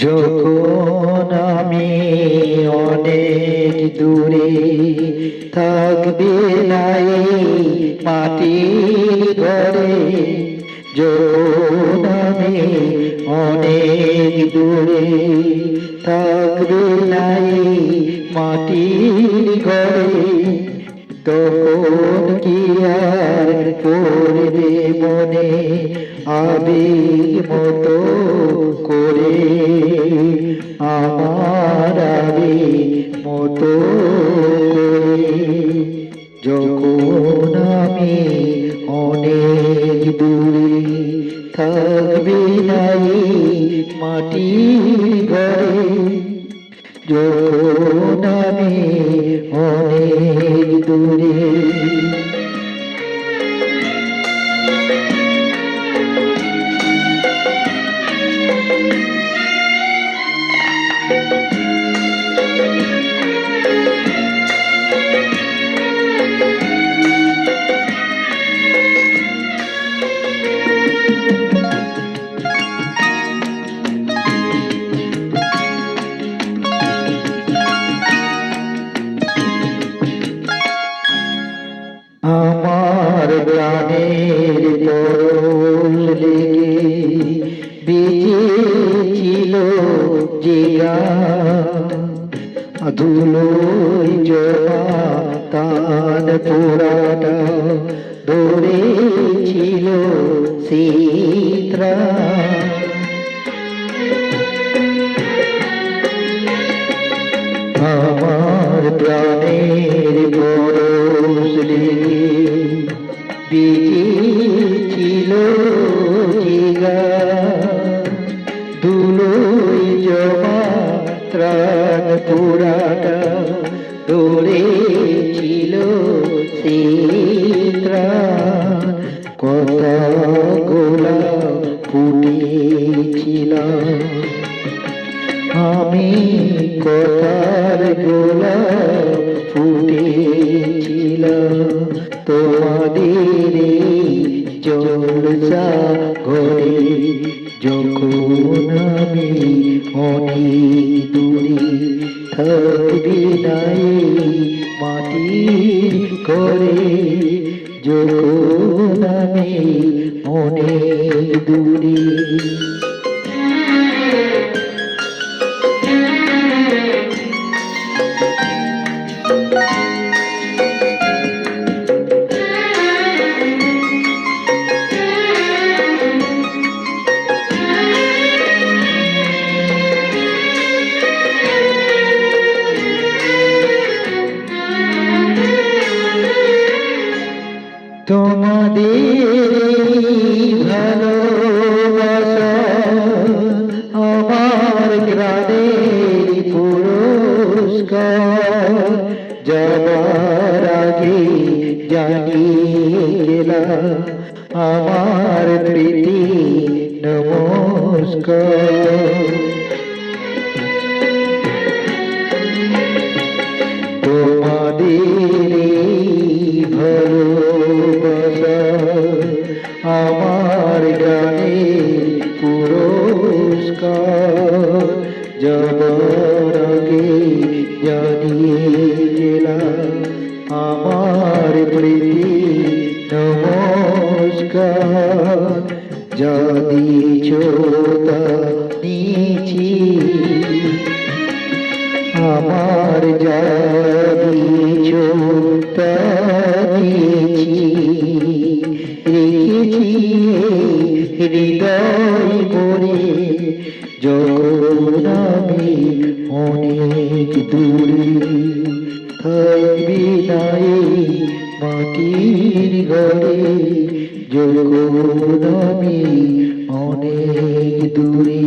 যখন আমি অনেক দূরে থাকবে নাই মাটির ঘরে, যখন আমি অনেক দূরে থাকবে নাই মাটির ঘরে, তখন কি আর পড়বে মনে আবির মতো করে, আমার আবির মতো করে। যখন আমি অনেক দূরে থাকবে নাই মাটির ঘরে, যখন আমি অনেক দূরে। আমার প্রাণের তরল লেগে বেজেছিল যে গান, ধুলোয় জমা তান পোড়াটা ধরেছিল চিত্রা। আমার প্রাণের পরশ লেগে বেজেছিল যে গান, ধুলোয় জমা ত্রাণ পোড়াটা ধরেছিল চিত্রা। কথা গোলাপ ফুটেছিলাম আমি, কথার গোলাপ ফুটেছিলাম তোমাদের জলসা ঘরে, যখন আমি অনেক দূরে থাকবে নাই মাটির ঘরে, যখন আমি অনেক দূরে। তোমাদের ভালোবাসা আমার গ্রামের পুরস্কার, যাবার আগে জানিয়ে গেলাম আমার প্রীতি নমস্কার। তোমাদের ভালোবাসা আমার গানের পুরস্কার, যাবার আগে জানিয়ে গেলাম আমার প্রীতি নমস্কার। যা দিয়েছ তা নিয়েছি, আমার যা দিয়েছ তা দিয়েছি, রেখেছি হৃদয় ভরে, যখন আমি অনেক দূরে থাকবি নাই মাটির ঘরে, যখন আমি অনেক দূরে।